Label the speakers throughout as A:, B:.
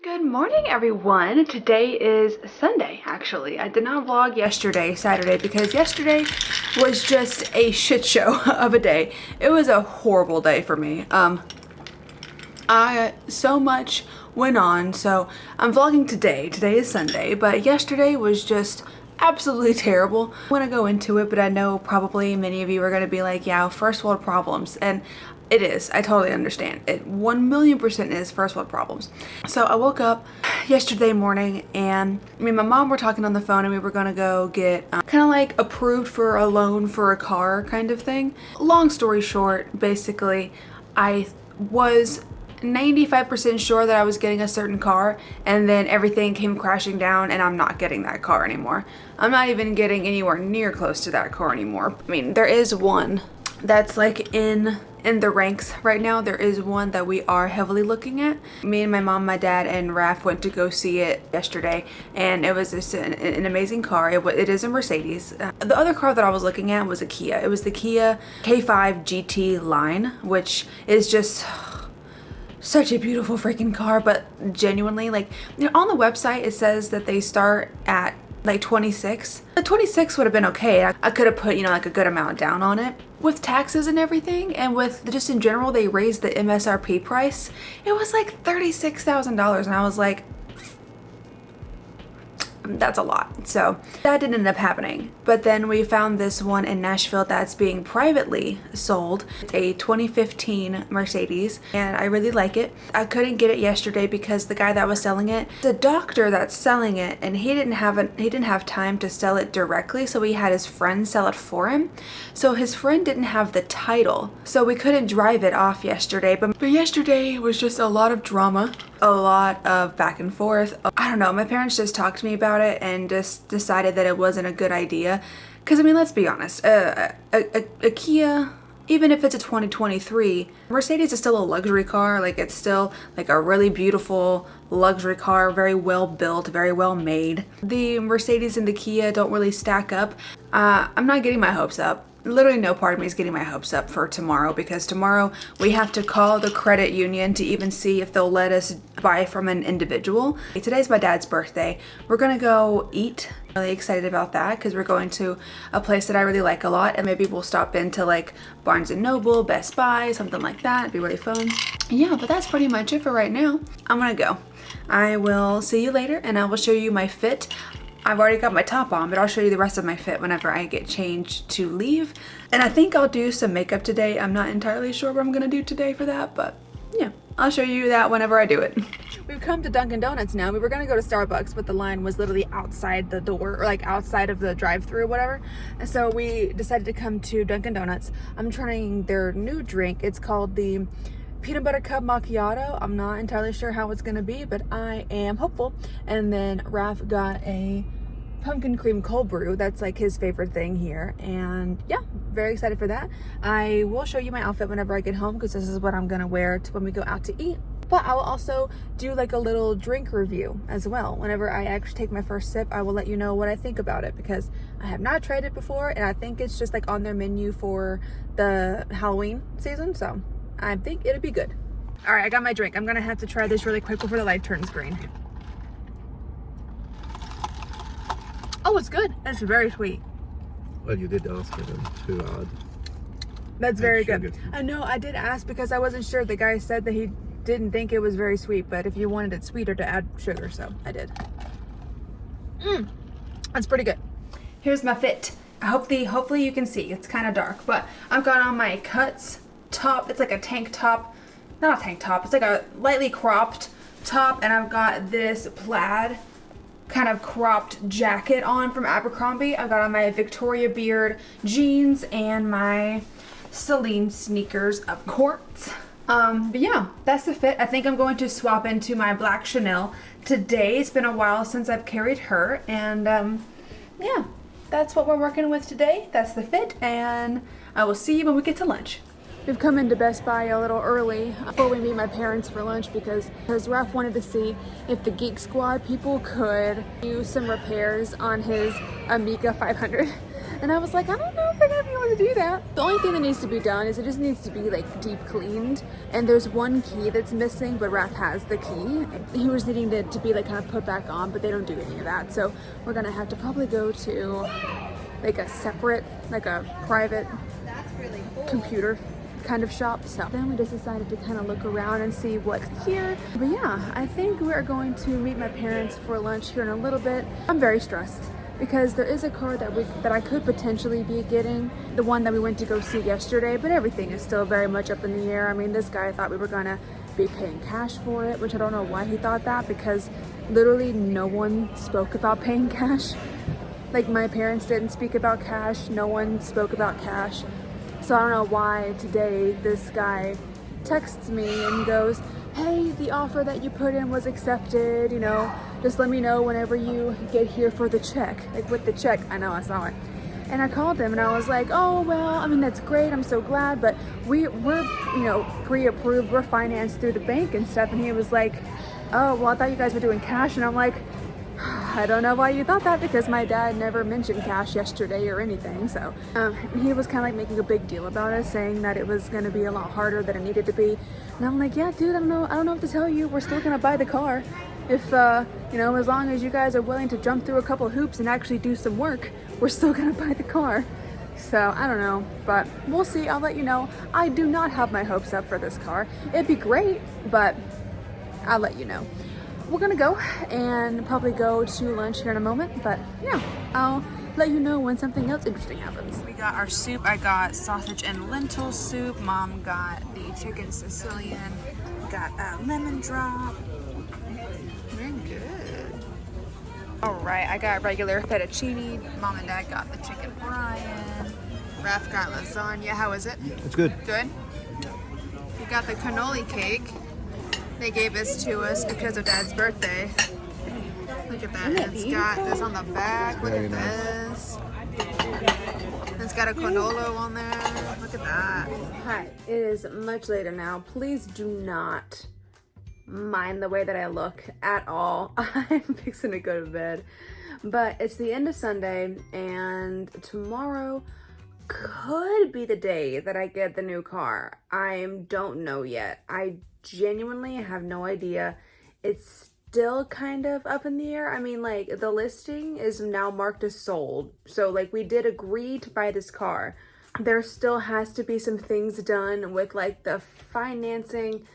A: Good morning, everyone. Today is Sunday, actually. I did not vlog yesterday, Saturday, because yesterday was just a shit show of a day. It was a horrible day for me. So much went on, so I'm vlogging today. Today is Sunday, but yesterday was just absolutely terrible. I want to go into it, but I know probably many of you are going to be like, yeah, first world problems, and it is. I totally understand. It 1,000,000% is first world problems. So I woke up yesterday morning and me and my mom were talking on the phone and we were gonna go get kind of like approved for a loan for a car kind of thing. Long story short, basically, I was 95% sure that I was getting a certain car, and then everything came crashing down and I'm not getting that car anymore. I'm not even getting anywhere near close to that car anymore. I mean, there is one that's like in the ranks right now. There is one that we are heavily looking at. Me and my mom, my dad, and Raph went to go see it yesterday, and it was just an amazing car. It is a Mercedes. The other car that I was looking at was a Kia. It was the Kia K5 GT line, which is just such a beautiful freaking car. But genuinely, like, you know, on the website it says that they start at like 26. The 26 would have been okay. I could have put, you know, like a good amount down on it. With taxes and everything, and with just in general, they raised the MSRP price. It was like $36,000, and I was like, that's a lot. So that didn't end up happening. But then we found this one in Nashville that's being privately sold. It's a 2015 Mercedes, and I really like it. I couldn't get it yesterday because the guy that was selling it, the doctor that's selling it, and he didn't have time to sell it directly, so he had his friend sell it for him. So his friend didn't have the title, so we couldn't drive it off yesterday. But yesterday was just a lot of drama, a lot of back and forth. I don't know, my parents just talked to me about it and just decided that it wasn't a good idea. Because I mean, let's be honest, a Kia, even if it's a 2023, Mercedes is still a luxury car. Like, it's still like a really beautiful luxury car, very well built, very well made. The Mercedes and the Kia don't really stack up. I'm not getting my hopes up. Literally no part of me is getting my hopes up for tomorrow, because tomorrow we have to call the credit union to even see if they'll let us buy from an individual. Today's my dad's birthday. We're gonna go eat. Really excited about that because we're going to a place that I really like a lot, and maybe we'll stop into like Barnes & Noble, Best Buy, something like that. It'd be really fun. Yeah, but that's pretty much it for right now. I'm gonna go. I will see you later, and I will show you my fit. I've already got my top on, but I'll show you the rest of my fit whenever I get changed to leave. And I think I'll do some makeup today. I'm not entirely sure what I'm gonna do today for that, but yeah, I'll show you that whenever I do it. We've come to Dunkin' Donuts now. We were gonna go to Starbucks, but the line was literally outside the door, or like outside of the drive-thru or whatever. And so we decided to come to Dunkin' Donuts. I'm trying their new drink. It's called the peanut butter cup macchiato. I'm not entirely sure how it's gonna be, but I am hopeful. And then Raph got a pumpkin cream cold brew. That's like his favorite thing here, and yeah, very excited for that. I will show you my outfit whenever I get home, because this is what I'm gonna wear to when we go out to eat. But I will also do like a little drink review as well. Whenever I actually take my first sip, I will let you know what I think about it, because I have not tried it before, and I think it's just like on their menu for the Halloween season, so I think it'll be good. All right, I got my drink. I'm gonna have to try this really quick before the light turns green. Oh, it's good. It's very sweet.
B: Well, you did ask for them. Too odd.
A: That's very good. I know, I did ask because I wasn't sure. The guy said that he didn't think it was very sweet, but if you wanted it sweeter, to add sugar, so I did. That's pretty good. Here's my fit. Hopefully you can see. It's kind of dark, but I've got on my Cuts top. It's like a tank top. Not a tank top. It's like a lightly cropped top, and I've got this plaid kind of cropped jacket on from Abercrombie. I've got on my Victoria Beard jeans and my Celine sneakers, of course. But yeah, that's the fit. I think I'm going to swap into my black Chanel today. It's been a while since I've carried her, and yeah, that's what we're working with today. That's the fit, and I will see you when we get to lunch. We've come into Best Buy a little early before we meet my parents for lunch, because Raph wanted to see if the Geek Squad people could do some repairs on his Amiga 500. And I was like, I don't know if they're gonna be able to do that. The only thing that needs to be done is it just needs to be like deep cleaned. And there's one key that's missing, but Raph has the key. He was needing to be like kind of put back on, but they don't do any of that. So we're gonna have to probably go to like a separate, like a private computer kind of shop. So then we just decided to kind of look around and see what's here. But yeah, I think we're going to meet my parents for lunch here in a little bit. I'm very stressed because there is a car that I could potentially be getting, the one that we went to go see yesterday, but everything is still very much up in the air. I mean, this guy thought we were gonna be paying cash for it, which I don't know why he thought that, because literally no one spoke about paying cash. Like, my parents didn't speak about cash, no one spoke about cash. So I don't know why today this guy texts me and goes, hey, the offer that you put in was accepted, you know, just let me know whenever you get here for the check. Like, with the check, I know, I saw it. And I called him and I was like, oh, well, I mean, that's great, I'm so glad, but we're, you know, pre-approved, we're financed through the bank and stuff. And he was like, oh, well, I thought you guys were doing cash. And I'm like, I don't know why you thought that, because my dad never mentioned cash yesterday or anything. So he was kind of like making a big deal about it, saying that it was going to be a lot harder than it needed to be. And I'm like, yeah, dude, I don't know what to tell you. We're still going to buy the car. If, you know, as long as you guys are willing to jump through a couple hoops and actually do some work, we're still going to buy the car. So I don't know, but we'll see. I'll let you know. I do not have my hopes up for this car. It'd be great, but I'll let you know. We're gonna go and probably go to lunch here in a moment, but yeah, I'll let you know when something else interesting happens. We got our soup. I got sausage and lentil soup. Mom got the chicken Sicilian. We got a lemon drop. Very good. All right, I got regular fettuccine. Mom and Dad got the chicken Brian. Raph got lasagna. How is it?
B: It's good.
A: Good. We got the cannoli cake. They gave this to us because of Dad's birthday. Look at that. It's got this on the back. Look at this. It's got a cannolo on there. Look at that. Hi, it is much later now. Please do not mind the way that I look at all. I'm fixing to go to bed. But it's the end of Sunday, and tomorrow could be the day that I get the new car. I don't know yet. I genuinely have no idea. It's still kind of up in the air. I mean, like, the listing is now marked as sold. So, like, we did agree to buy this car. There still has to be some things done with, like, the financing,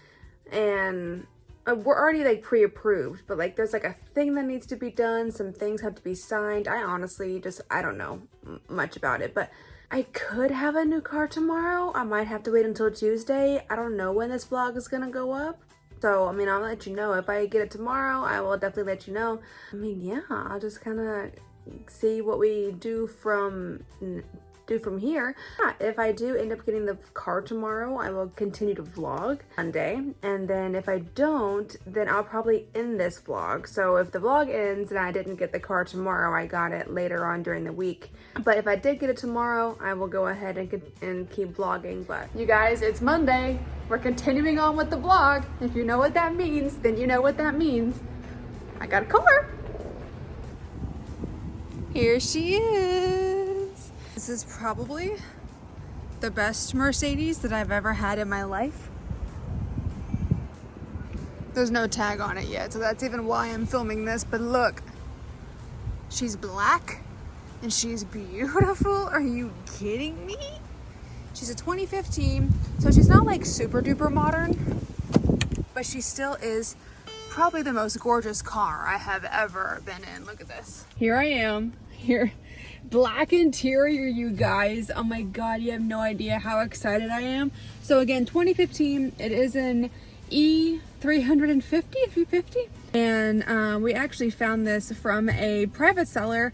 A: and we're already, like, pre-approved, but, like, there's, like, a thing that needs to be done. Some things have to be signed. I honestly I don't know much about it, but I could have a new car tomorrow. I might have to wait until Tuesday. I don't know when this vlog is gonna go up. So, I mean, I'll let you know. If I get it tomorrow, I will definitely let you know. I mean, yeah, I'll just kind of see what we do from here. Yeah, if I do end up getting the car tomorrow, I will continue to vlog Monday. And then if I don't, then I'll probably end this vlog. So if the vlog ends and I didn't get the car tomorrow, I got it later on during the week. But if I did get it tomorrow, I will go ahead and keep vlogging. But you guys, it's Monday. We're continuing on with the vlog. If you know what that means, then you know what that means. I got a car. Here she is. This is probably the best Mercedes that I've ever had in my life. There's no tag on it yet, so that's even why I'm filming this, but look. She's black and she's beautiful. Are you kidding me? She's a 2015, so she's not like super duper modern, but she still is probably the most gorgeous car I have ever been in. Look at this. Here I am, here. Black interior, you guys. Oh my god, you have no idea how excited I am. So again, 2015, it is an E350, 350, and we actually found this from a private seller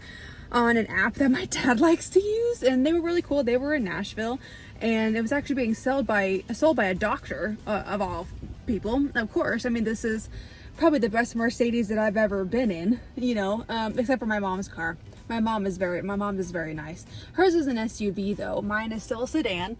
A: on an app that my dad likes to use, and they were really cool. They were in Nashville, and it was actually being sold by a doctor, of all people, of course. I mean, this is probably the best Mercedes that I've ever been in, you know, except for my mom's car. My mom is very nice. Hers is an SUV though. Mine is still a sedan.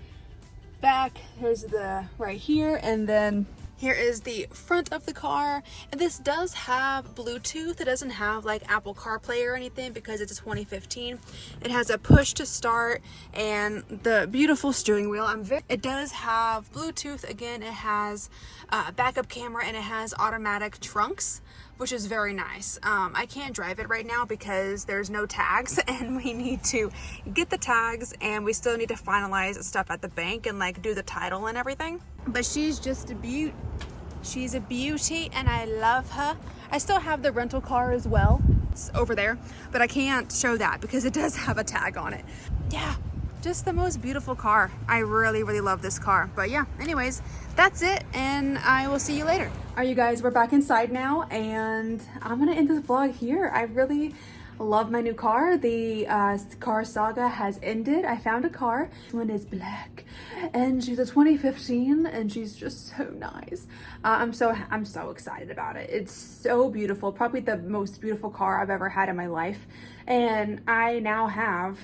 A: Back, here's the right here, and then Here is the front of the car, and this does have Bluetooth. It doesn't have like Apple CarPlay or anything because it's a 2015. It has a push to start and the beautiful steering wheel. It does have Bluetooth. Again, it has backup camera and it has automatic trunks, which is very nice. I can't drive it right now because there's no tags and we need to get the tags and we still need to finalize stuff at the bank and like do the title and everything. But she's just a beaut. She's a beauty and I love her. I still have the rental car as well. It's over there, but I can't show that because it does have a tag on it. Yeah, just the most beautiful car. I really, really love this car. But yeah, anyways, that's it and I will see you later. All right, you guys, we're back inside now and I'm gonna end this vlog here. I really love my new car. The car saga has ended. I found a car. This one is black and she's a 2015 and she's just so nice. I'm so excited about it. It's so beautiful. Probably the most beautiful car I've ever had in my life. And I now have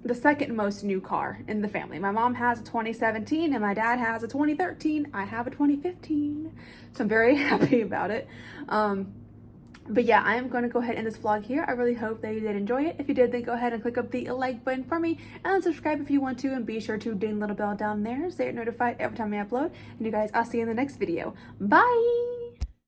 A: the second most new car in the family. My mom has a 2017 and my dad has a 2013. I have a 2015. So I'm very happy about it. But yeah, I am going to go ahead and end this vlog here. I really hope that you did enjoy it. If you did, then go ahead and click up the like button for me and subscribe if you want to, and be sure to ding the little bell down there so you're notified every time I upload. And you guys, I'll see you in the next video. Bye!